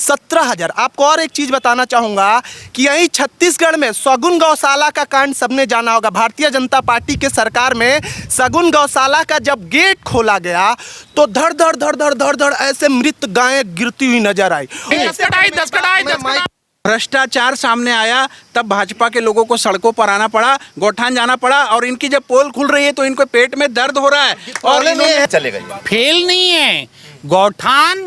17,000। आपको और एक चीज़ बताना चाहूँगा कि यहीं छत्तीसगढ़ में सगुन गौशाला का कांड सबने जाना होगा। भारतीय जनता पार्टी के सरकार में सगुन गौशाला का जब गेट खोला गया तो धड़ धड़ धड़ धड़ धड़ धड़ ऐसे मृत गायें गिरती हुई नजर आई। भ्रष्टाचार सामने आया तब भाजपा के लोगों को सड़कों पर आना पड़ा, गौठान जाना पड़ा, और इनकी जब पोल खुल रही है तो इनको पेट में दर्द हो रहा है और इन्होंने चलेगा। फेल नहीं है गौठान,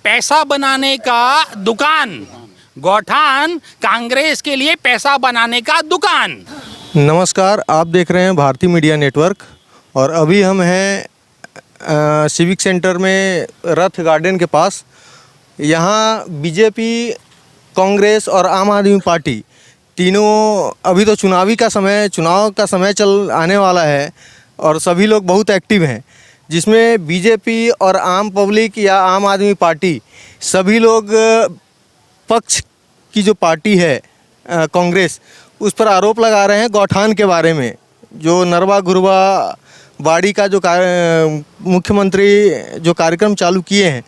पैसा बनाने का दुकान। गौठान कांग्रेस के लिए पैसा बनाने का दुकान। नमस्कार, आप देख रहे हैं भारतीय मीडिया नेटवर्क और अभी हम हैं सिविक सेंटर में रथ गार्डन के पास। यहाँ बीजेपी, कांग्रेस और आम आदमी पार्टी तीनों, अभी तो चुनाव का समय चल आने वाला है और सभी लोग बहुत एक्टिव हैं, जिसमें बीजेपी और आम पब्लिक या आम आदमी पार्टी सभी लोग पक्ष की जो पार्टी है कांग्रेस, उस पर आरोप लगा रहे हैं गौठान के बारे में। जो नरवा गुरवा बाड़ी का जो मुख्यमंत्री जो कार्यक्रम चालू किए हैं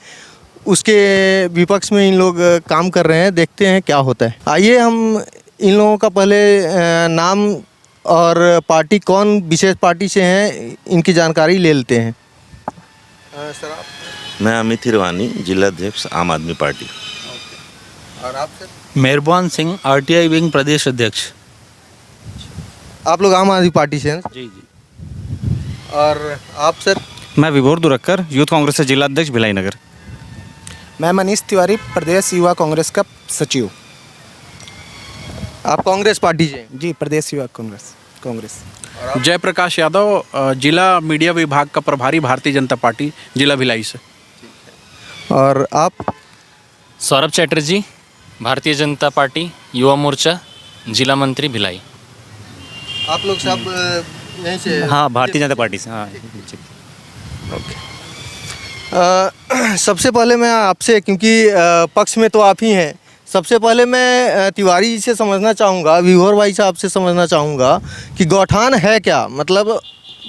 उसके विपक्ष में इन लोग काम कर रहे हैं। देखते हैं क्या होता है। आइए हम इन लोगों का पहले नाम और पार्टी, कौन विशेष पार्टी से हैं, इनकी जानकारी ले लेते हैं। सर आप? मैं अमित हिरवानी, जिला अध्यक्ष आम आदमी पार्टी। और आप सर? मेहरबान सिंह, आरटीआई विंग प्रदेश अध्यक्ष। आप लोग आम आदमी पार्टी से हैं? जी जी। और आप सर? मैं विभोर दुरक्कर, यूथ कांग्रेस से जिला अध्यक्ष भिलाई नगर। मैं मनीष तिवारी, प्रदेश युवा कांग्रेस का सचिव। आप कांग्रेस पार्टी से? जी, प्रदेश युवा कांग्रेस। जयप्रकाश यादव, जिला मीडिया विभाग का प्रभारी, भारतीय जनता पार्टी, जिला भिलाई से। और आप? सौरभ चैटर्जी, भारतीय जनता पार्टी, युवा मोर्चा, जिला मंत्री भिलाई। आप लोग सब यहीं से? हाँ, भारतीय जनता पार्टी से। हाँ। ओके। सबसे पहले मैं आपसे, क्योंकि पक्ष में तो आप ही हैं, सबसे पहले मैं तिवारी जी से समझना चाहूँगा, विभोर भाई साहब से समझना चाहूँगा कि गौठान है क्या। मतलब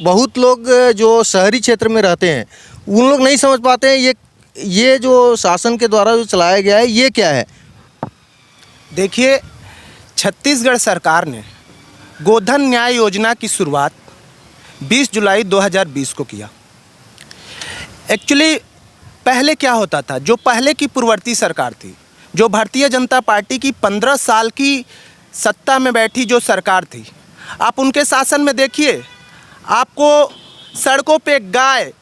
बहुत लोग जो शहरी क्षेत्र में रहते हैं उन लोग नहीं समझ पाते हैं ये जो शासन के द्वारा जो चलाया गया है ये क्या है। देखिए, छत्तीसगढ़ सरकार ने गोधन न्याय योजना की शुरुआत 20 जुलाई 2020 को किया। एक्चुअली पहले क्या होता था, जो पहले की पूर्ववर्ती सरकार थी, जो भारतीय जनता पार्टी की 15 साल की सत्ता में बैठी जो सरकार थी, आप उनके शासन में देखिए, आपको सड़कों पे गाय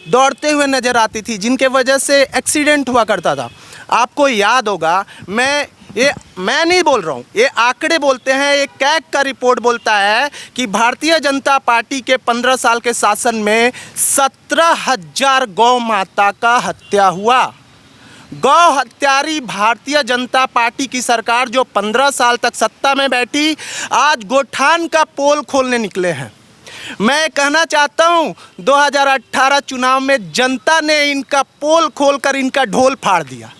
दौड़ते हुए नज़र आती थी, जिनके वजह से एक्सीडेंट हुआ करता था। आपको याद होगा, मैं नहीं बोल रहा हूँ, ये आंकड़े बोलते हैं, ये कैग का रिपोर्ट बोलता है कि भारतीय जनता पार्टी के 15 साल के शासन में 17,000 गौ माता का हत्या हुआ। गौ हत्यारी भारतीय जनता पार्टी की सरकार जो 15 साल तक सत्ता में बैठी, आज गौठान का पोल खोलने निकले हैं। मैं कहना चाहता हूँ 2018 चुनाव में जनता ने इनका पोल खोलकर इनका ढोल फाड़ दिया,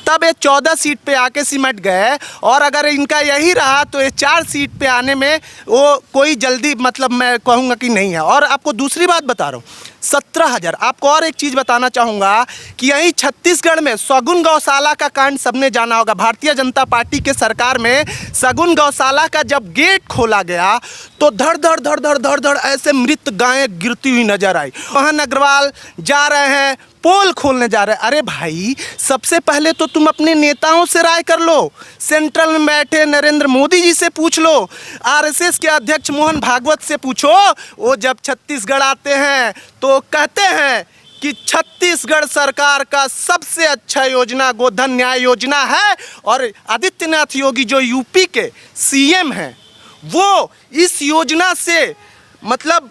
तब ये 14 सीट पे आके सिमट गए, और अगर इनका यही रहा तो ये 4 सीट पे आने में वो कोई जल्दी, मतलब मैं कहूँगा कि नहीं है। और आपको दूसरी बात बता रहा हूँ, 17,000। आपको और एक चीज़ बताना चाहूँगा कि यहीं छत्तीसगढ़ में सगुन गौशाला का कांड सबने जाना होगा। भारतीय जनता पार्टी के सरकार में सगुन गौशाला का जब गेट खोला गया तो धड़ धड़ धड़ धड़ धड़ धड़ ऐसे मृत गायें गिरती हुई नजर आई। मोहन अग्रवाल जा रहे हैं, पोल खोलने जा रहे हैं। अरे भाई, सबसे पहले तो तुम अपने नेताओं से राय कर लो, सेंट्रल में बैठे नरेंद्र मोदी जी से पूछ लो, आरएसएस के अध्यक्ष मोहन भागवत से पूछो। वो जब छत्तीसगढ़ आते हैं तो कहते हैं कि छत्तीसगढ़ सरकार का सबसे अच्छा योजना गोधन न्याय योजना है, और आदित्यनाथ योगी जो यूपी के सीएम हैं, वो इस योजना से मतलब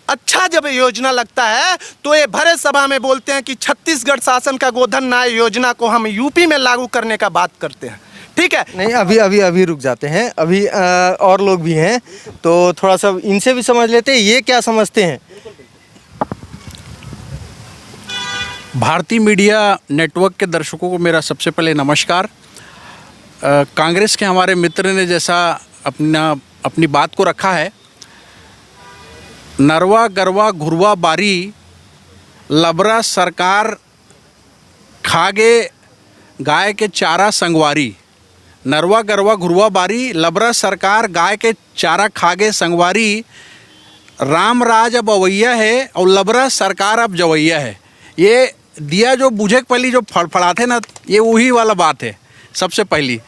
अच्छा जब योजना लगता है तो ये भरे सभा में बोलते हैं कि छत्तीसगढ़ शासन का गोधन न्याय योजना को हम यूपी में लागू करने का बात करते हैं। ठीक है, नहीं, अभी रुक जाते हैं, अभी और लोग भी हैं तो थोड़ा सा इनसे भी समझ लेते हैं ये क्या समझते हैं। भारतीय मीडिया नेटवर्क के दर्शकों को मेरा सबसे पहले नमस्कार। कांग्रेस के हमारे मित्र ने जैसा अपनी बात को रखा है, नरवा गरवा घुरवा बारी लबरा सरकार खागे गाय के चारा संगवारी, नरवा गरवा घुरवा बारी, लबरा सरकार गाय के चारा खागे संगवारी, राम राज अब अवैया है और लबरा सरकार अब जवैया है। ये दिया जो बुझे के पहली जो फड़फड़ाते ना, ये वही वाला बात है। सबसे पहली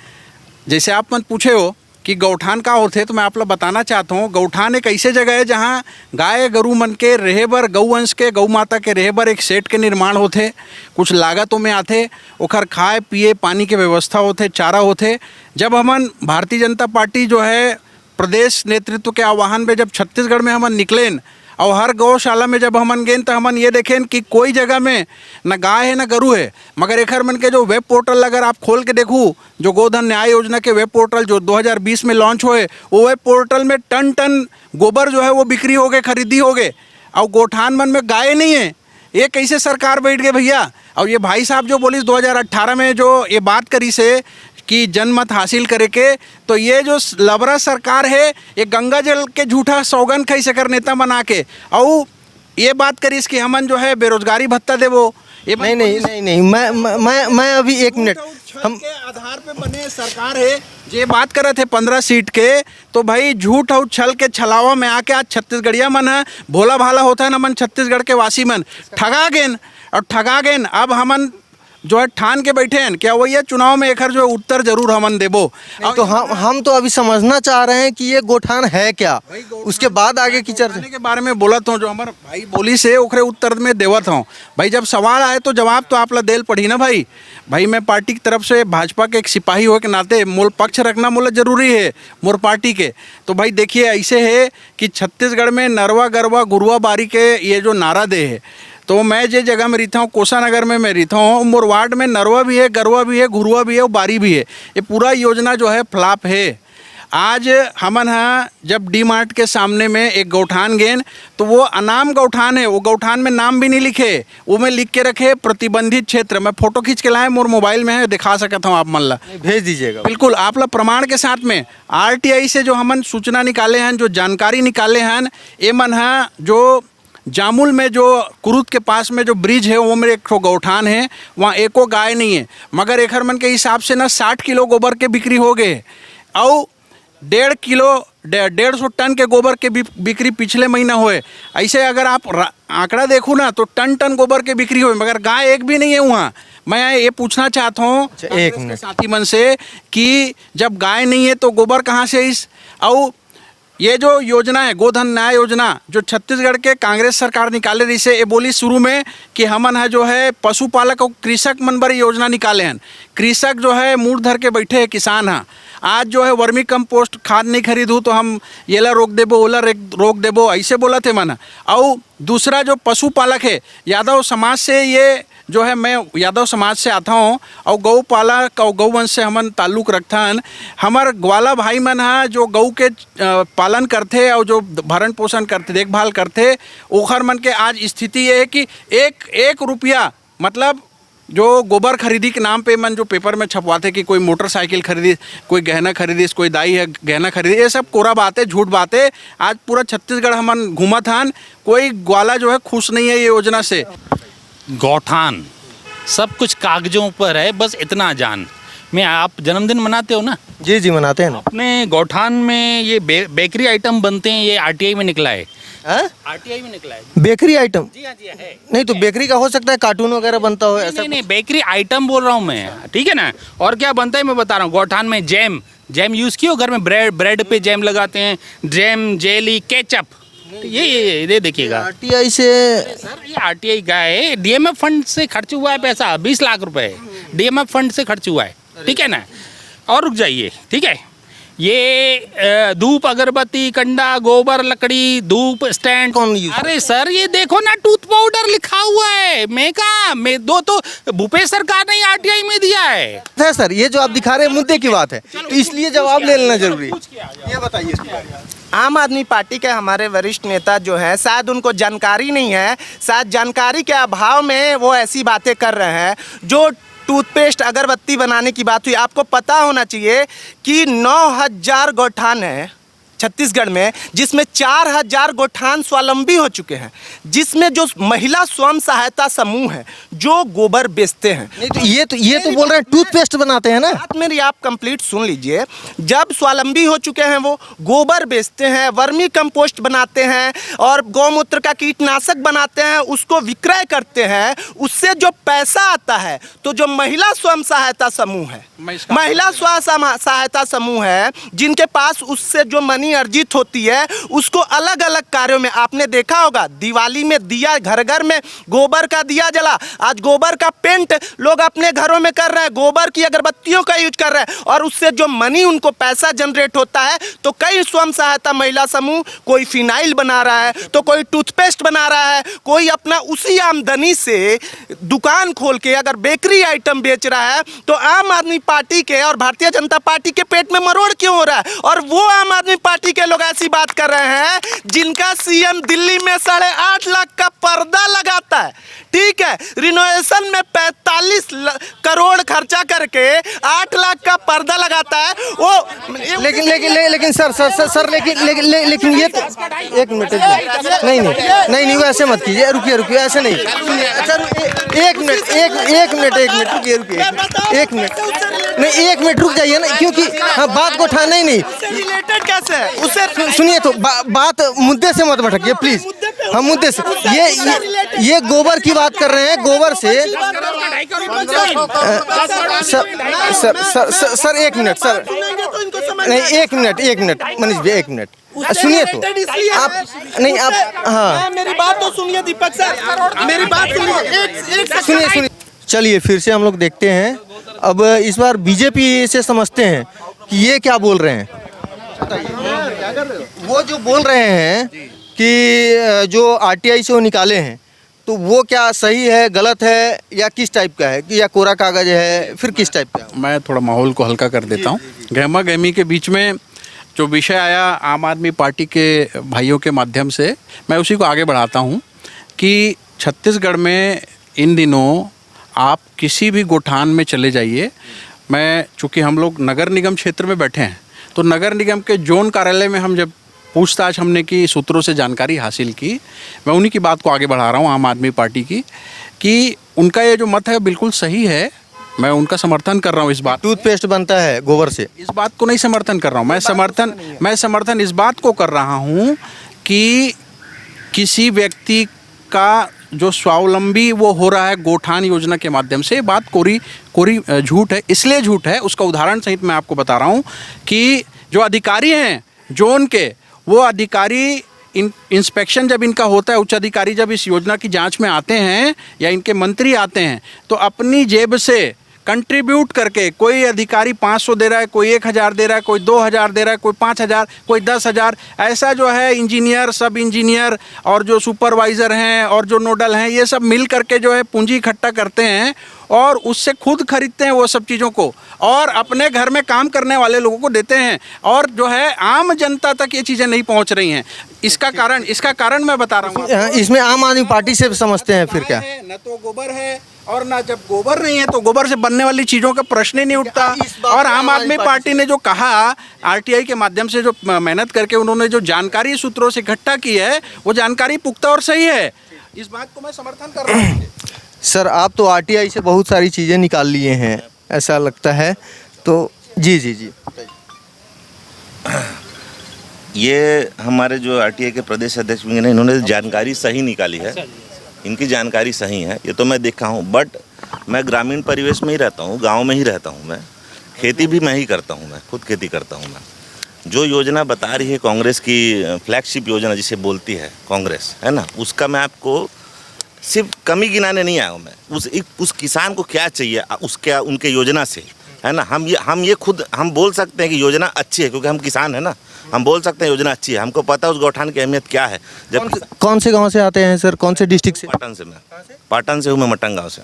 जैसे आप मन पूछे हो कि गौठान का होते, तो मैं आप लोग बताना चाहता हूँ, गौठान एक ऐसे जगह है जहाँ गाय गरु मन के रहे बर, गौवंश के गौ माता के रहे बर एक सेट के निर्माण होते, कुछ लागतों में आते, ओखर खाए पिए पानी के व्यवस्था होते, चारा होते। जब हमन भारतीय जनता पार्टी जो है प्रदेश नेतृत्व के आह्वान पे जब छत्तीसगढ़ में हमन निकलेन और हर गौशाला में जब हमन गए तो हमन ये देखें कि कोई जगह में न गाय है न गरु है, मगर एखर मन के जो वेब पोर्टल अगर आप खोल के देखूँ, जो गोधन न्याय योजना के वेब पोर्टल जो 2020 में लॉन्च हुए, वो वेब पोर्टल में टन टन गोबर जो है वो बिक्री हो गए, खरीदी हो गए, और गोठान मन में गाय नहीं है। ये कैसे सरकार बैठ गए भैया? और ये भाई साहब जो बोली 2018 में जो ये बात करी से कि जनमत हासिल करे के, तो ये जो लबरा सरकार है ये गंगा जल के झूठा सौगन खई सकर नेता बना के और ये बात करीस कि हमन जो है बेरोजगारी भत्ता देवो। ये नहीं, मैं अभी 1 मिनट, हम के आधार पे बने सरकार है। ये बात करे थे 15 सीट के, तो भाई झूठ और छल के छलावा में आके आज छत्तीसगढ़िया मन है भोला भाला होता है ना, मन छत्तीसगढ़ के वासी मन ठगा गेन और ठगा गेन। अब हमन जो है ठान के बैठे हैं क्या वही चुनाव में एखर जो है उत्तर जरूर हमन देबो। तो हम तो अभी समझना चाह रहे हैं कि ये गोठान है क्या, उसके बाद आगे की चर्चा के बारे में बोलत हूँ, जो हमारे भाई बोली से ओखरे उत्तर में देवत हूँ। भाई जब सवाल आए तो जवाब तो आप ला देल पड़ी ना भाई। मैं पार्टी की तरफ से भाजपा के एक सिपाही हो के नाते मोल पक्ष रखना मोला जरूरी है मोर पार्टी के। तो भाई देखिए ऐसे है कि छत्तीसगढ़ में नरवा गरवा गुरुआ बारी के ये जो नारा दे है, तो मैं जिस जगह में रहता हूँ कोसा नगर में मैं रहता हूँ, मोर वार्ड में नरवा भी है, गरवा भी है, घुरुआ भी है और बारी भी है। ये पूरा योजना जो है फ्लॉप है। आज हमन हाँ जब डी मार्ट के सामने में एक गौठान गेन, तो वो अनाम गौठान है, वो गौठान में नाम भी नहीं लिखे, वो में लिख के रखे प्रतिबंधित क्षेत्र। मैं फोटो खींच के लाए, मोर मोबाइल में है, दिखा सकता हूँ आप मन ला, भेज दीजिएगा। बिल्कुल आप लोग प्रमाण के साथ में। RTI से जो हमन सूचना निकाले हैं, जो जानकारी निकाले हैं, ये मन हाँ जो जामुल में जो कुरुद के पास में जो ब्रिज है वो मेरे एक गौठान है, वहाँ एको गाय नहीं है, मगर एखर मन के हिसाब से ना 60 किलो गोबर के बिक्री हो गए और 150 टन के गोबर के बिक्री पिछले महीना हुए। ऐसे अगर आप आंकड़ा देखो ना तो टन टन गोबर के बिक्री हुए, मगर गाय एक भी नहीं है वहाँ। मैं ये पूछना चाहता हूँ एक मिनट साथी मन से कि जब गाय नहीं है तो गोबर कहाँ से इस, और ये जो योजना है गोधन न्याय योजना जो छत्तीसगढ़ के कांग्रेस सरकार निकाले रही से, ये बोली शुरू में कि हमन है जो है पशुपालक और कृषक मन बर योजना निकाले हैं। कृषक जो है मूढ़ धर के बैठे हैं, किसान हैं। आज जो है वर्मी कंपोस्ट खाद नहीं खरीदूँ तो हम ये ला रोक देबो, ओला रोक देबो, ऐसे बोला थे मन। और दूसरा जो पशुपालक है, यादव समाज से ये जो है, मैं यादव समाज से आता हूँ और गौपालक और गौवंश से हमन ताल्लुक़ रखता हन। हमार ग्वाला भाई मन है जो गौ के पालन करते और जो भरण पोषण करते, देखभाल करते, ओखर मन के आज स्थिति ये है कि एक रुपया मतलब जो गोबर खरीदी के नाम पे मन जो पेपर में छपवाते कि कोई मोटरसाइकिल खरीदी, कोई गहना खरीदी, कोई दाई है गहना खरीदी, ये सब कोरा बातें, झूठ बातें। आज पूरा छत्तीसगढ़ हमन घूमत हन, कोई ग्वाला जो है खुश नहीं है ये योजना से। गौठान सब कुछ कागजों पर है, बस इतना जान। मैं आप जन्मदिन मनाते हो ना? जी मनाते हैं ना। अपने गौठान में ये बेकरी आइटम बनते हैं, ये RTI में निकला है। RTI में निकला है बेकरी आइटम? जी हाँ है। नहीं तो बेकरी का हो सकता है कार्टून वगैरह बनता हो ऐसा? नहीं बेकरी आइटम बोल रहा हूँ मैं, ठीक है ना। और क्या बनता है मैं बता रहा हूँ। गौठान में जैम यूज़ किया घर में, ब्रेड पे जैम लगाते हैं, जैम, जेली, केचप, ये देखिएगा। RTI से सर ये RTI का है, DMF फंड से खर्च हुआ है पैसा, 20 लाख रुपए DMF फंड से खर्च हुआ है, ठीक है ना। और रुक जाइए, ठीक है। ये धूप, अगरबत्ती, कंडा, गोबर, लकड़ी, धूप स्टैंड। कौन यूज? अरे सर ये देखो ना, टूथ पाउडर लिखा हुआ है। मैं दो तो भूपेश सरकार ने RTI में दिया है। सर ये जो आप दिखा रहे हैं मुद्दे की बात है, तो इसलिए जवाब ले लेना जरूरी है। ये बताइए इसके बारे में। आम आदमी पार्टी के हमारे वरिष्ठ नेता जो हैं, शायद उनको जानकारी नहीं है, शायद जानकारी के अभाव में वो ऐसी बातें कर रहे हैं। जो टूथपेस्ट, अगरबत्ती बनाने की बात हुई, आपको पता होना चाहिए कि 9000 गौठान है छत्तीसगढ़ में, जिसमें 4000 गोठान स्वावलंबी हो चुके हैं, जिसमें जो महिला स्वयं सहायता समूह है जो गोबर बेचते हैं। नहीं तो ये तो बोल रहे हैं टूथपेस्ट बनाते हैं ना। बात मेरी आप कंप्लीट सुन लीजिए। जब स्वावलंबी हो चुके हैं वो गोबर बेचते हैं, वर्मी कंपोस्ट बनाते हैं और गौमूत्र का कीटनाशक बनाते हैं, उसको विक्रय करते हैं। उससे जो पैसा आता है तो जो महिला स्वयं सहायता समूह है, महिला स्वयं सहायता समूह है, जिनके पास उससे जो मनी अर्जित होती है उसको अलग अलग कार्यों में, आपने देखा होगा दिवाली में दिया, घर घर में गोबर का दिया जला, आज गोबर का पेंट लोग अपने घरों में कर रहे हैं, गोबर की अगरबत्तियों का यूज कर रहे हैं, और उससे जो मनी उनको पैसा जनरेट होता है तो कई स्वयं सहायता महिला समूह, कोई फिनाइल बना रहा है तो कोई टूथपेस्ट बना रहा है, कोई अपना उसी आमदनी से दुकान खोल के अगर बेकरी आइटम बेच रहा है। तो आम आदमी पार्टी के और भारतीय जनता पार्टी के पेट में मरोड़ क्यों हो रहा है? और वो आम आदमी पार्टी के लोग ऐसी बात कर रहे हैं जिनका सीएम दिल्ली में 8.5 लाख का पर्दा लगाता है, ठीक है, रिनोवेशन में 45 करोड़ खर्चा करके 8 लाख का पर्दा लगाता है वो। लेकिन सर लेकिन ये तो एक मिनट नहीं वो ऐसे मत कीजिए, रुकिए ऐसे नहीं। अच्छा एक मिनट नहीं, 1 मिनट रुक जाइए ना, क्योंकि हाँ बात को उठाना ही नहीं। रिलेटेड कैसे है उससे? सुनिए तो बात मुद्दे से मत भटकिए प्लीज। हम मुद्दे से ये गोबर की बात कर रहे हैं, गोबर से सर 1 मिनट सर नहीं 1 मिनट मनीष भाई 1 मिनट सुनिए तो आप नहीं आप हाँ मेरी बात तो सुनिए दीपक सर, मेरी बात सुनिए। सुनिए चलिए फिर से हम लोग देखते हैं। अब इस बार बीजेपी से समझते हैं कि ये क्या बोल रहे हैं। वो जो बोल रहे हैं कि जो आरटीआई से वो निकाले हैं तो वो क्या सही है, गलत है, या किस टाइप का है, कि या कोरा कागज है, फिर किस टाइप का है? मैं थोड़ा माहौल को हल्का कर देता हूँ। गहमा गहमी के बीच में जो विषय आया आम आदमी पार्टी के भाइयों के माध्यम से, मैं उसी को आगे बढ़ाता हूँ कि छत्तीसगढ़ में इन दिनों आप किसी भी गोठान में चले जाइए। मैं चूँकि हम लोग नगर निगम क्षेत्र में बैठे हैं तो नगर निगम के जोन कार्यालय में हम जब पूछताछ हमने की, सूत्रों से जानकारी हासिल की, मैं उन्हीं की बात को आगे बढ़ा रहा हूँ आम आदमी पार्टी की, कि उनका ये जो मत है बिल्कुल सही है। मैं उनका समर्थन कर रहा हूँ इस बात। टूथपेस्ट बनता है गोबर से, इस बात को नहीं समर्थन कर रहा हूँ मैं समर्थन इस बात को कर रहा हूँ कि किसी व्यक्ति का जो स्वावलंबी वो हो रहा है गोठान योजना के माध्यम से, बात कोरी झूठ है। इसलिए झूठ है, उसका उदाहरण सहित मैं आपको बता रहा हूँ कि जो अधिकारी हैं जोन के, वो अधिकारी इंस्पेक्शन जब इनका होता है, उच्च अधिकारी जब इस योजना की जांच में आते हैं या इनके मंत्री आते हैं तो अपनी जेब से कंट्रीब्यूट करके, कोई अधिकारी 500 दे रहा है, कोई 1000 दे रहा है, कोई 2000 दे रहा है, कोई 5000, कोई 10,000, ऐसा जो है इंजीनियर, सब इंजीनियर और जो सुपरवाइज़र हैं और जो नोडल हैं, ये सब मिल करके जो है पूंजी इकट्ठा करते हैं और उससे खुद खरीदते हैं वो सब चीज़ों को और अपने घर में काम करने वाले लोगों को देते हैं, और जो है आम जनता तक ये चीज़ें नहीं पहुंच रही हैं। इसका कारण मैं बता रहा हूँ। इसमें आम आदमी पार्टी से समझते हैं फिर क्या? न तो गोबर है और ना, जब गोबर नहीं है तो गोबर से बनने वाली चीज़ों का प्रश्न ही नहीं उठता। और आम आदमी पार्टी ने जो कहा, आरटीआई के माध्यम से जो मेहनत करके उन्होंने जो जानकारी सूत्रों से इकट्ठा की है, वो जानकारी पुख्ता और सही है। इस बात को मैं समर्थन कर रहा हूँ। सर आप तो आरटीआई से बहुत सारी चीज़ें निकाल लिए हैं ऐसा लगता है, तो जी ये हमारे जो आरटीआई के प्रदेश अध्यक्ष हैं, इन्होंने जानकारी सही निकाली है, इनकी जानकारी सही है, ये तो मैं देखा हूँ। बट मैं ग्रामीण परिवेश में ही रहता हूँ, गांव में ही रहता हूँ, मैं खेती भी मैं ही करता हूँ, मैं खुद खेती करता हूँ। मैं जो योजना बता रही है कांग्रेस की फ्लैगशिप योजना जिसे बोलती है कांग्रेस, है ना, उसका मैं आपको सिर्फ कमी गिनाने नहीं आया हूँ। मैं उस किसान को क्या चाहिए उसके उनके योजना से, है ना, हम ये खुद हम बोल सकते हैं कि योजना अच्छी है क्योंकि हम किसान है ना, हम बोल सकते हैं योजना अच्छी है, हमको पता है उस गौठान की अहमियत क्या है। जब कौन से गांव से आते हैं सर, कौन से डिस्ट्रिक्ट से? पाटन से हूँ मैं, मटन गाँव से।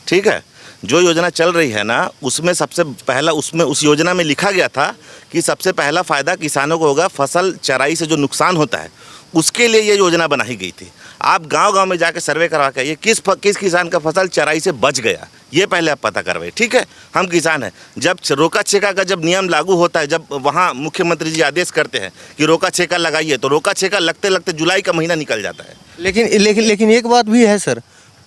ठीक है, जो योजना चल रही है ना, उसमें सबसे पहला उस योजना में लिखा गया था कि सबसे पहला फ़ायदा किसानों को होगा, फसल चराई से जो नुकसान होता है उसके लिए ये योजना बनाई गई थी। आप गांव-गांव में जाके सर्वे करवा के ये किस किसान का फसल चराई से बच गया, ये पहले आप पता करवाइए, ठीक है। हम किसान हैं। जब रोका छेका का जब नियम लागू होता है, जब वहाँ मुख्यमंत्री जी आदेश करते हैं कि रोका छेका लगाइए, तो रोका छेका लगते लगते जुलाई का महीना निकल जाता है। लेकिन एक बात भी है सर,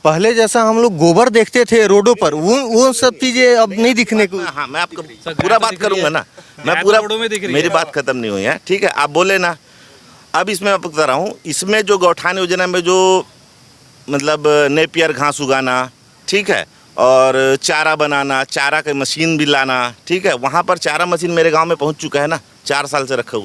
पहले जैसा हम लोग गोबर देखते थे रोडों पर, वो सब चीज़ें अब नहीं दिखने को। हाँ, मैं आपको पूरा बात करूंगा ना, मैं पूरा, मेरी बात खत्म नहीं हुई है, ठीक है। आप बोले ना, अब इसमें मैं बता रहा हूँ, इसमें जो गौठान योजना में जो मतलब नेपियर घास उगाना, ठीक है, और चारा बनाना, चारा की मशीन भी लाना, ठीक है, वहाँ पर चारा मशीन मेरे गांव में पहुँच चुका है ना, 4 साल से रखा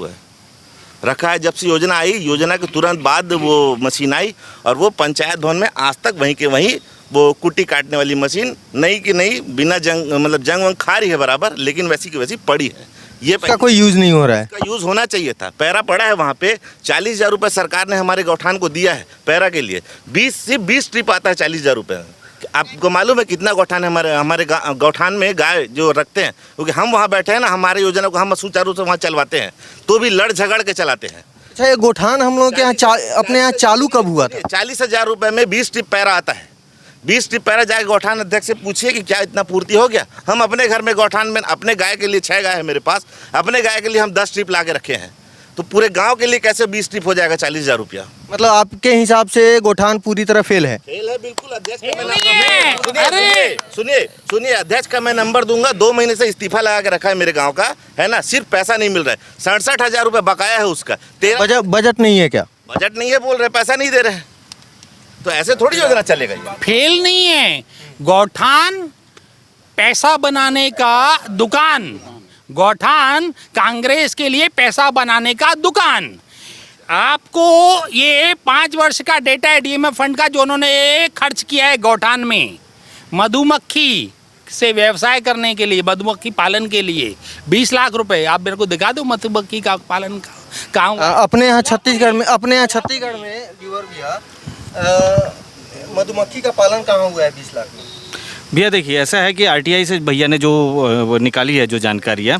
है। जब से योजना आई, योजना के तुरंत बाद वो मशीन आई, और वो पंचायत भवन में आज तक वहीं के वहीं वो कुट्टी काटने वाली मशीन नई की नई, बिना जंग मतलब जंग वंग खा रही है बराबर, लेकिन वैसी की वैसी पड़ी है। ये इसका कोई यूज़ नहीं हो रहा है। इसका यूज़ होना चाहिए था। पैरा पड़ा है वहाँ पे, 40,000 रुपये सरकार ने हमारे गौठान को दिया है पैरा के लिए। 20 ट्रिप आता है 40,000 रुपये। आपको मालूम है कितना गौठान है हमारे गौठान में गाय जो रखते हैं, क्योंकि हम वहाँ बैठे हैं ना, हमारे योजना को हम सुचारू रूप से वहाँ चलवाते हैं, तो भी लड़ झगड़ के चलाते हैं। अच्छा, ये गौठान हम लोग के यहाँ अपने यहाँ चालू कब हुआ था? 40,000 रुपये में 20 ट्रिप पैरा आता है। 20 ट्रिप पैरा जाके गौठान अध्यक्ष से पूछिए कि क्या इतना पूर्ति हो गया। हम अपने घर में गौठान में अपने गाय के लिए 6 गाय है मेरे पास, अपने गाय के लिए हम 10 ट्रिप ला के रखे हैं, तो पूरे गांव के लिए कैसे 20 ट्रिप हो जाएगा 40,000 रुपया? मतलब आपके हिसाब से गौठान पूरी तरह फेल है? फेल है बिल्कुल। अध्यक्ष का मैं सुनिए, अध्यक्ष का मैं नंबर दूंगा। 2 महीने से इस्तीफा लगा के रखा है मेरे गाँव का, है ना, सिर्फ पैसा नहीं मिल रहा है। 67,000 रुपये बकाया है उसका। बजट नहीं है क्या? बजट नहीं है बोल रहे, पैसा नहीं दे रहे, तो ऐसे थोड़ी योजना चलेगा ये। फेल नहीं है, गौठान पैसा बनाने का दुकान, गौठान कांग्रेस के लिए पैसा बनाने का दुकान। आपको ये 5 वर्ष का डेटा है डीएमएफ फंड का जो उन्होंने खर्च किया है गौठान में, मधुमक्खी से व्यवसाय करने के लिए, मधुमक्खी पालन के लिए 20 लाख रुपए। आप मेरे को दिखा दो मधुमक्खी का पालन कहाँ? अपने यहाँ छत्तीसगढ़ में व्यूअर भैया, मधुमक्खी का पालन कहाँ हुआ है 20 लाख में? भैया देखिए, ऐसा है कि आरटीआई से भैया ने जो निकाली है जो जानकारी है,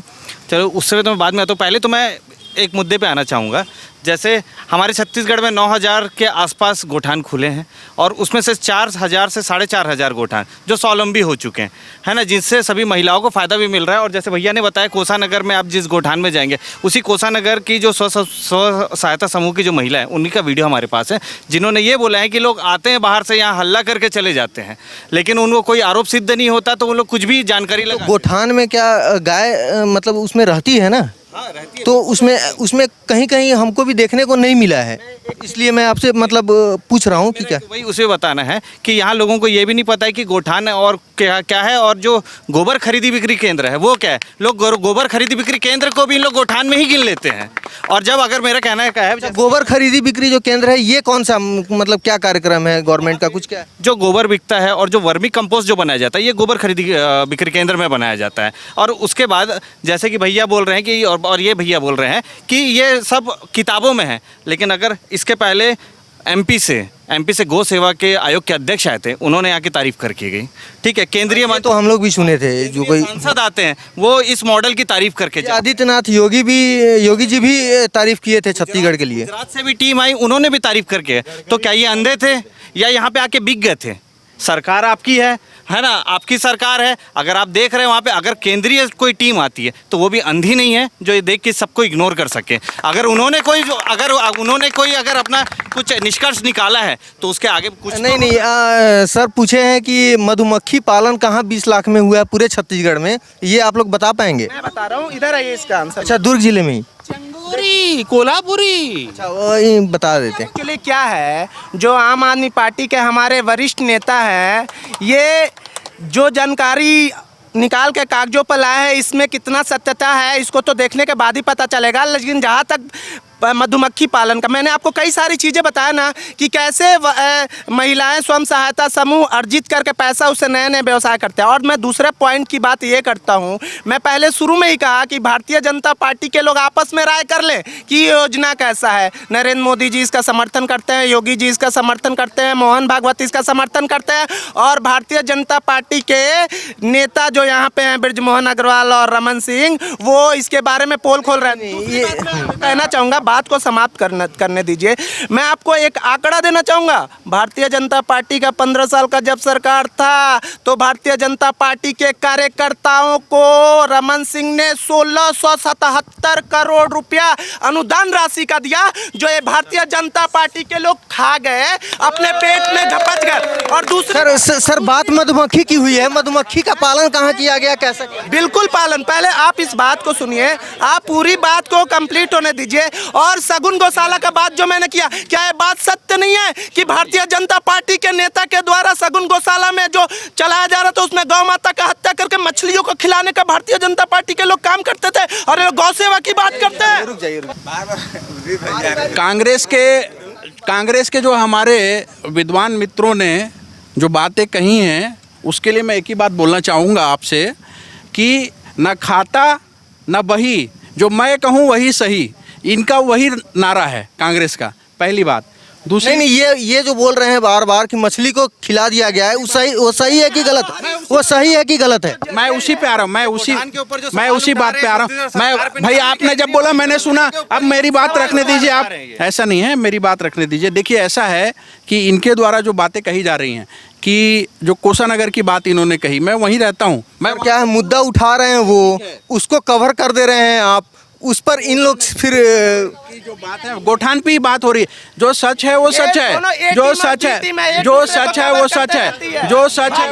चलो उससे तो मैं बाद में आता हूँ। पहले तो मैं एक मुद्दे पे आना चाहूँगा। जैसे हमारे छत्तीसगढ़ में 9,000 के आसपास गोठान खुले हैं, और उसमें से 4,000 से 4,500 गोठान जो स्वावलंबी हो चुके हैं, है ना, जिनसे सभी महिलाओं को फ़ायदा भी मिल रहा है। और जैसे भैया ने बताया, कोसानगर में आप जिस गोठान में जाएंगे, उसी कोसानगर की जो स्व सहायता समूह की जो महिला है, उन्हीं का वीडियो हमारे पास है, जिन्होंने ये बोला है कि लोग आते हैं बाहर से, यहाँ हल्ला करके चले जाते हैं, लेकिन उनको कोई आरोप सिद्ध नहीं होता, तो वो लोग कुछ भी जानकारी लगा। गोठान में क्या गाय मतलब उसमें रहती है ना? हाँ, रहती है। तो उसमें कहीं हमको भी देखने को नहीं मिला है, इसलिए मैं आपसे मतलब पूछ रहा हूँ कि क्या वही उसे बताना है कि यहाँ लोगों को ये भी नहीं पता है कि गोठान और क्या है, और जो गोबर खरीदी बिक्री केंद्र है वो क्या है। लोग गोबर खरीदी बिक्री केंद्र को भी इन लोग गोठान में ही गिन लेते हैं। और जब अगर मेरा कहना है क्या है, गोबर खरीदी बिक्री जो केंद्र है, ये कौन सा मतलब क्या कार्यक्रम है गवर्नमेंट का, कुछ क्या है? जो गोबर बिकता है और जो वर्मी कंपोस्ट जो बनाया जाता है, ये गोबर खरीदी बिक्री केंद्र में बनाया जाता है। और उसके बाद जैसे कि भैया बोल रहे हैं कि और ये भैया बोल रहे हैं कि ये सब किताबों में है, लेकिन अगर इसके पहले एमपी से गौ सेवा के आयोग के अध्यक्ष आए थे, उन्होंने यहाँ की तारीफ करके गई, ठीक है। केंद्रीय मंत्री तो हम लोग भी सुने थे, जो कोई सांसद आते हैं वो इस मॉडल की तारीफ करके जाते हैं। आदित्यनाथ योगी जी भी तारीफ किए थे छत्तीसगढ़ के लिए। गुजरात से भी टीम आई, उन्होंने भी तारीफ करके। तो क्या ये अंधे थे या यहाँ पे आके बिक गए थे? सरकार आपकी है ना, आपकी सरकार है। अगर आप देख रहे हैं वहाँ पे, अगर केंद्रीय कोई टीम आती है तो वो भी अंधी नहीं है जो ये देख के सबको इग्नोर कर सके। अगर उन्होंने कोई अपना कुछ निष्कर्ष निकाला है तो उसके आगे कुछ नहीं सर पूछे हैं कि मधुमक्खी पालन कहाँ 20 लाख में हुआ है पूरे छत्तीसगढ़ में, ये आप लोग बता पाएंगे? मैं बता रहा हूँ, इधर आइए इसका आंसर। अच्छा, दुर्ग जिले में ही? चंगोरी, कोल्हापुरी। अच्छा, वो बता देते हैं। एक्चुअली क्या है, जो आम आदमी पार्टी के हमारे वरिष्ठ नेता हैं, ये जो जानकारी निकाल के कागजों पर लाए हैं, इसमें कितना सत्यता है इसको तो देखने के बाद ही पता चलेगा। लेकिन जहाँ तक मधुमक्खी पालन का, मैंने आपको कई सारी चीज़ें बताया ना कि कैसे महिलाएं स्वयं सहायता समूह अर्जित करके पैसा उससे नए नए व्यवसाय करते हैं। और मैं दूसरे पॉइंट की बात ये करता हूँ, मैं पहले शुरू में ही कहा कि भारतीय जनता पार्टी के लोग आपस में राय कर लें कि ये योजना कैसा है। नरेंद्र मोदी जी इसका समर्थन करते हैं, योगी जी इसका समर्थन करते हैं, मोहन भागवत इसका समर्थन करते हैं, और भारतीय जनता पार्टी के नेता जो यहाँ पे हैं बृजमोहन अग्रवाल और रमन सिंह, वो इसके बारे में पोल खोल रहे हैं। ये कहना चाहूँगा, बात को समाप्त करने दीजिए। मैं आपको एक आंकड़ा देना चाहूँगा। भारतीय जनता पार्टी का 15 साल का जब सरकार था तो भारतीय जनता पार्टी के कार्यकर्ताओं को रमन सिंह ने 1677 करोड़ रुपया अनुदान राशि का दिया, जो ये भारतीय जनता पार्टी के लोग खा गए, अपने पेट में झपट गए। और दूसरे सर बात मधुमक्खी की हुई है, मधुमक्खी का पालन कहाँ किया गया, कैसे किया? बिल्कुल पालन। पहले आप इस बात को सुनिए, आप पूरी बात को कंप्लीट होने दीजिए। और सगुन गौशाला का बात जो मैंने किया, क्या ये बात सत्य नहीं है कि भारतीय जनता पार्टी के नेता के द्वारा सगुन गौशाला में जो चलाया जा रहा था उसमें गौ माता का हत्या करके मछलियों को खिलाने का भारतीय जनता पार्टी के लोग काम करते थे, और ये गौ सेवा की बात करते हैं। कांग्रेस के जो हमारे विद्वान मित्रों ने जो बातें कही हैं उसके लिए मैं एक ही बात बोलना चाहूँगा आपसे कि न खाता न बही, जो मैं कहूँ वही सही, इनका वही नारा है कांग्रेस का, पहली बात। दूसरी नहीं ये जो बोल रहे हैं बार बार कि मछली को खिला दिया गया है, वो सही है कि गलत? वो सही है कि गलत है? मैं उसी पे आ रहा हूँ, मैं उसी बात पे आ रहा हूँ। मैं भाई आपने जब बोला मैंने सुना, अब मेरी बात रखने दीजिए आप। ऐसा नहीं है, मेरी बात रखने दीजिए। देखिए ऐसा है कि इनके द्वारा जो बातें कही जा रही हैं कि जो कोषानगर की बात इन्होंने कही, मैं वहीं रहता हूँ। मैं क्या है, मुद्दा उठा रहे हैं वो, उसको कवर कर दे रहे हैं आप, उस पर इन लोग फिर जो बात है गोठान पे ही बात हो रही है। जो सच है वो सच है, जो सच है, जो सच है वो सच है, जो सच है।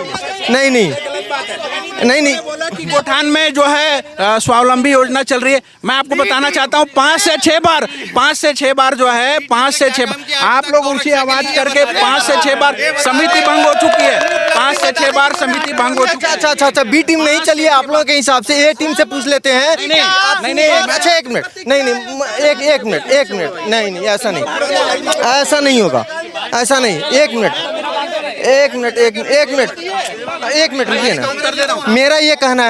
नहीं बोला कि गोठान में जो है स्वावलंबी योजना चल रही है। मैं आपको बताना चाहता हूँ 5 से 6 बार जो है 5 से 6 बार आप लोग ऊंची आवाज करके 5 से 6 बार समिति भंग हो चुकी है। 5 से 6 बार समिति भंग हो चुकी है। अच्छा बी टीम नहीं चलिए आप लोगों के हिसाब से, ए टीम से पूछ लेते हैं। नहीं अच्छा एक मिनट, नहीं एक मिनट नहीं ऐसा नहीं होगा, ऐसा नहीं। एक मिनट रुकिए ना। मेरा ये कहना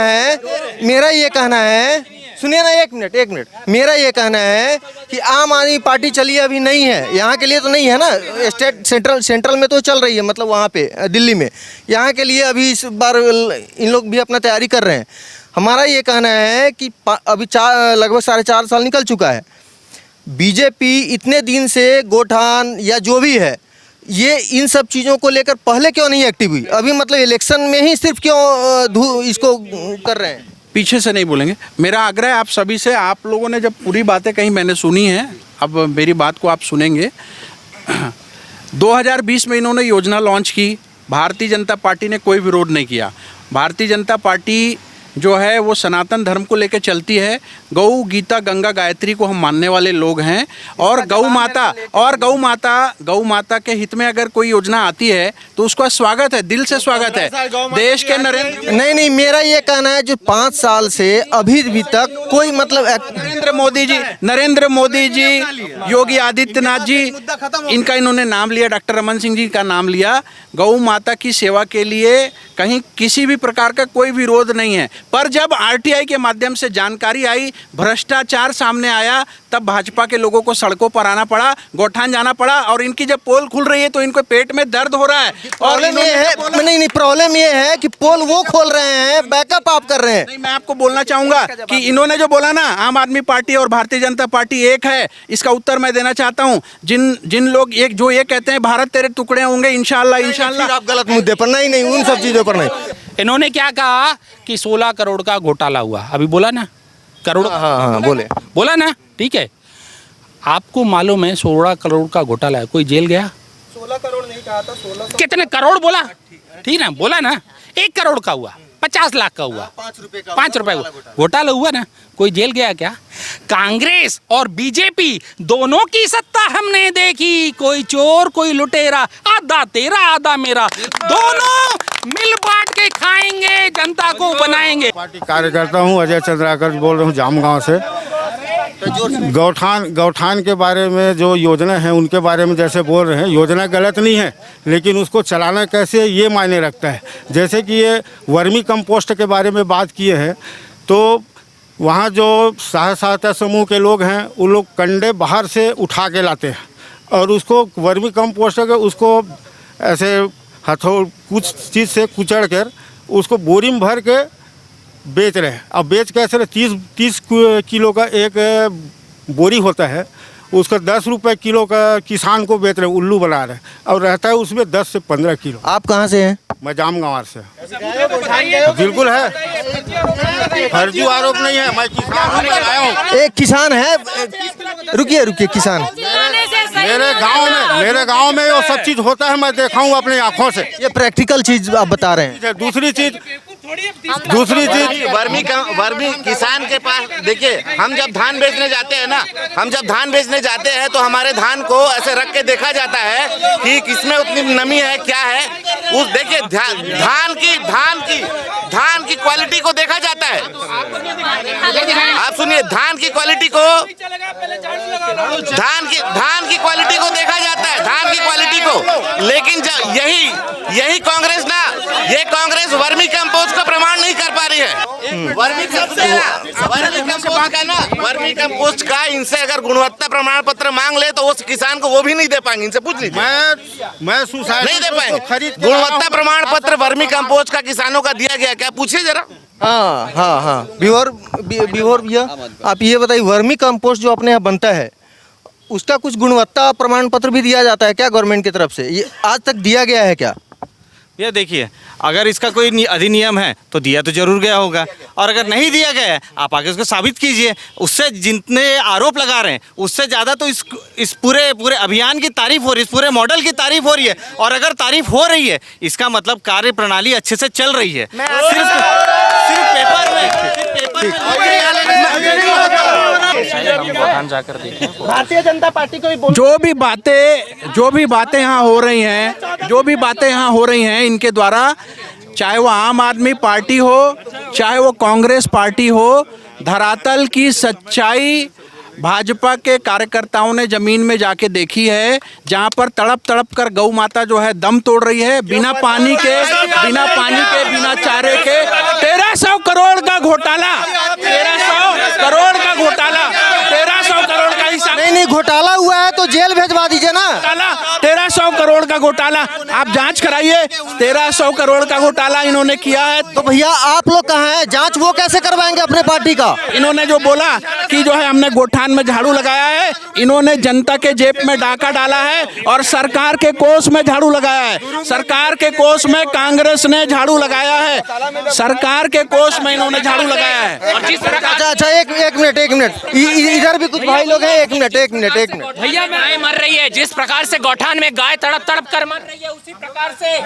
है सुनिए ना, एक मिनट। मेरा ये कहना है कि आम आदमी पार्टी चली अभी नहीं है, यहाँ के लिए तो नहीं है ना, स्टेट सेंट्रल में तो चल रही है, मतलब वहाँ पे दिल्ली में। यहाँ के लिए अभी इस बार इन लोग भी अपना तैयारी कर रहे हैं। हमारा ये कहना है कि अभी लगभग 4.5 साल निकल चुका है, बीजेपी इतने दिन से गोठान या जो भी है ये इन सब चीज़ों को लेकर पहले क्यों नहीं एक्टिव हुई? अभी मतलब इलेक्शन में ही सिर्फ क्यों इसको कर रहे हैं? पीछे से नहीं बोलेंगे। मेरा आग्रह है आप सभी से, आप लोगों ने जब पूरी बातें कहीं मैंने सुनी है, अब मेरी बात को आप सुनेंगे। 2020 में इन्होंने योजना लॉन्च की, भारतीय जनता पार्टी ने कोई विरोध नहीं किया। भारतीय जनता पार्टी जो है वो सनातन धर्म को लेकर चलती है। गौ गीता गंगा गायत्री को हम मानने वाले लोग हैं, और गौ माता के हित में अगर कोई योजना आती है तो उसका स्वागत है, दिल से स्वागत है। देश के नहीं मेरा ये कहना है जो 5 साल से अभी तक कोई मतलब नरेंद्र मोदी जी, योगी आदित्यनाथ जी, इनका इन्होंने नाम लिया, डॉक्टर रमन सिंह जी का नाम लिया। गौ माता की सेवा के लिए कहीं किसी भी प्रकार का कोई विरोध नहीं है, पर जब आरटीआई के माध्यम से जानकारी आई, भ्रष्टाचार सामने आया, तब भाजपा के लोगों को सड़कों पर आना पड़ा, गोठान जाना पड़ा, और इनकी जब पोल खुल रही है तो इनको पेट में दर्द हो रहा है। प्रॉब्लम ये है नहीं प्रॉब्लम ये है कि पोल वो खोल रहे हैं, बैकअप आप कर रहे हैं। नहीं, मैं आपको बोलना चाहूंगा कि इन्होंने जो बोला ना आम आदमी पार्टी और भारतीय जनता पार्टी एक है, इसका उत्तर मैं देना चाहता हूँ। जिन लोग जो ये कहते हैं भारत तेरे टुकड़े होंगे, इंशाल्लाह आप गलत मुद्दे पर नहीं उन सब चीजों पर नहीं। इन्होंने क्या कहा कि 16 करोड़ का घोटाला हुआ, अभी बोला ना, करोड़। हाँ बोला ना, ठीक है। आपको मालूम है 16 करोड़ का घोटाला है, कोई जेल गया? 16 करोड़ नहीं कहा था, 16 कितने करोड़ बोला? ठीक ना, बोला ना 1 करोड़ का हुआ, 50 लाख का हुआ, 5 रुपए घोटाला हुआ ना, कोई जेल गया क्या? कांग्रेस और बीजेपी दोनों की सत्ता हमने देखी, कोई चोर कोई लुटेरा, आधा तेरा आधा मेरा, दोनों मिल बांट के खाएंगे, जनता को बनाएंगे। पार्टी कार्यकर्ता हूँ, अजय चंद्राकर बोल रहा हूँ जामगांव से। गौठान के बारे में जो योजना है उनके बारे में जैसे बोल रहे हैं, योजना गलत नहीं है, लेकिन उसको चलाना कैसे ये मायने रखता है। जैसे कि ये वर्मी कंपोस्ट के बारे में बात किए हैं, तो वहाँ जो सहायता समूह के लोग हैं वो लोग कंडे बाहर से उठा के लाते हैं और उसको वर्मी कंपोस्ट के उसको ऐसे कुछ चीज़ से कुचड़ कर उसको बोरी में भर के बेच रहे हैं। अब बेच कैसे रहे, 30 किलो का एक बोरी होता है, उसका 10 रुपये किलो का किसान को बेच रहे हैं, उल्लू बना रहे हैं, और रहता है उसमें 10 से 15 किलो। आप कहाँ से हैं? मैं जामगंवार से। बिल्कुल है, फर्जी आरोप नहीं है, मैं किसान हूँ, मैं आया हूँ। एक किसान है, रुकिए किसान। मेरे गांव में वो सब चीज़ होता है, मैं देखा हूँ अपनी आँखों से। ये प्रैक्टिकल चीज आप बता रहे हैं। दूसरी चीज वर्मी किसान के पास देखिए, हम जब धान बेचने जाते हैं तो हमारे धान को ऐसे रख के देखा जाता है कि किसमें उतनी नमी है, क्या है। उस देखिए धान की क्वालिटी को देखा जाता है। आप सुनिए, धान की क्वालिटी को देखा जाता है, धान की क्वालिटी को। लेकिन यही कांग्रेस ये कांग्रेस वर्मी कंपोस्ट का प्रमाण नहीं कर पा रही है। वर्मी कंपोस्ट का इनसे अगर गुणवत्ता प्रमाण पत्र मांग ले तो उस किसान को वो भी नहीं दे पाएंगे। इनसे पूछ लीजिए, मैं सुसाइड नहीं दे पाएंगे। गुणवत्ता प्रमाण पत्र वर्मी कंपोस्ट का किसानों का दिया गया, क्या पूछिए जरा। हाँ विभोर भैया, आप ये बताइए, वर्मी कंपोस्ट जो अपने यहाँ बनता है उसका कुछ गुणवत्ता प्रमाण पत्र भी दिया जाता है क्या गवर्नमेंट की तरफ से? ये आज तक दिया गया है क्या? ये देखिए, अगर इसका कोई अधिनियम है तो दिया तो जरूर गया होगा, और अगर नहीं दिया गया है आप आगे उसको साबित कीजिए। उससे जितने आरोप लगा रहे हैं उससे ज़्यादा तो इस पूरे अभियान की तारीफ हो रही है, इस पूरे मॉडल की तारीफ हो रही है। और अगर तारीफ हो रही है इसका मतलब कार्य प्रणाली अच्छे से चल रही है। सिर्फ पेपर में जाकर देखें। भारतीय जनता पार्टी को भी जो भी बातें यहाँ हो रही हैं इनके द्वारा, चाहे वो आम आदमी पार्टी हो चाहे वो कांग्रेस पार्टी हो, धरातल की सच्चाई भाजपा के कार्यकर्ताओं ने जमीन में जाके देखी है, जहां पर तड़प कर गौ माता जो है दम तोड़ रही है, बिना पानी के बिना चारे के। 1300 करोड़ का घोटाला, 1300 करोड़ का घोटाला, 1300 करोड़ का हिसाब नहीं घोटाला हुआ है तो जेल भेजवा दीजिए ना। 1300 करोड़ का घोटाला आप जांच कराइए। 1300 करोड़ का घोटाला इन्होंने किया है। तो भैया आप लोग कहाँ हैं? जांच वो कैसे करवाएंगे अपने पार्टी का? इन्होंने जो बोला कि जो है हमने गोठान में झाड़ू लगाया है, इन्होंने जनता के जेब में डाका डाला है और सरकार के कोष में झाड़ू लगाया है। सरकार के कोष में कांग्रेस ने झाड़ू लगाया है, सरकार के कोष में इन्होंने झाड़ू लगाया है। अच्छा एक मिनट, इधर भी कुछ भाई लोग हैं। एक मिनट भैया गाय मर रही है, जिस प्रकार से गौठान में गाय तड़प कर मर रही है, उसी प्रकार से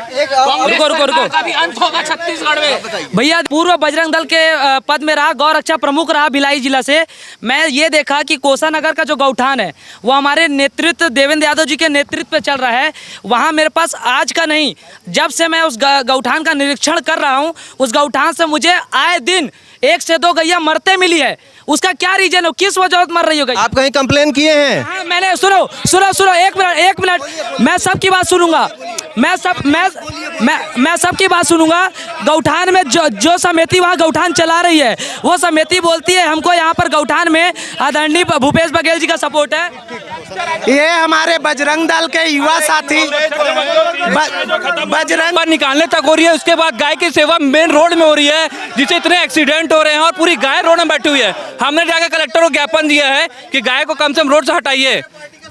रुको का भी अंत होगा छत्तीसगढ़ में। भैया पूर्व बजरंग दल के पद में रहा, गौ रक्षा प्रमुख रहा भिलाई जिला से। मैं ये देखा कि कोसानगर का जो गौठान है वो हमारे नेतृत्व देवेंद्र यादव जी के नेतृत्व पे चल रहा है। वहाँ मेरे पास आज का नहीं, जब से मैं उस गौठान का निरीक्षण कर रहा हूँ, उस गौठान से मुझे आए दिन 1 से 2 गैया मरते मिली है। उसका क्या रीजन है, किस वजह मर रही हो गई? आप कहीं कंप्लेन किए हैं? हाँ, मैंने सुनो एक मिनट मैं सबकी बात सुनूंगा। मैं सबकी बात सुनूंगा। गौठान में जो समिति वहाँ गौठान चला रही है, वो समिति बोलती है हमको यहाँ पर गौठान में आदरणीय भूपेश बघेल जी का सपोर्ट है। ये हमारे बजरंग दल के युवा साथी बजरंग पर निकालने तक हो रही है। उसके बाद गाय की सेवा मेन रोड में हो रही है, जिससे इतने एक्सीडेंट हो रहे हैं और पूरी गाय रोड में बैठी हुई है। हमने जाकर कलेक्टर को ज्ञापन दिया है कि गाय को कम से कम रोड से हटाइए।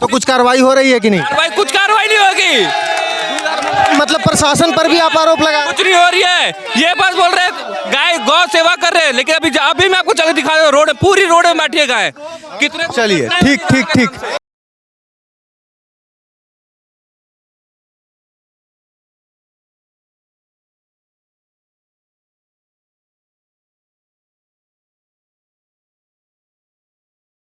तो कुछ कार्रवाई हो रही है कि नहीं? कुछ कार्रवाई नहीं होगी, मतलब प्रशासन पर भी आप आरोप लगा? कुछ नहीं हो रही है। ये बस बोल रहे हैं गाय गौ सेवा कर रहे हैं, लेकिन अभी मैं आपको जगह दिखा रहा हूँ, रोड पूरी रोड में बैठी है गाय। कितने चलिए ठीक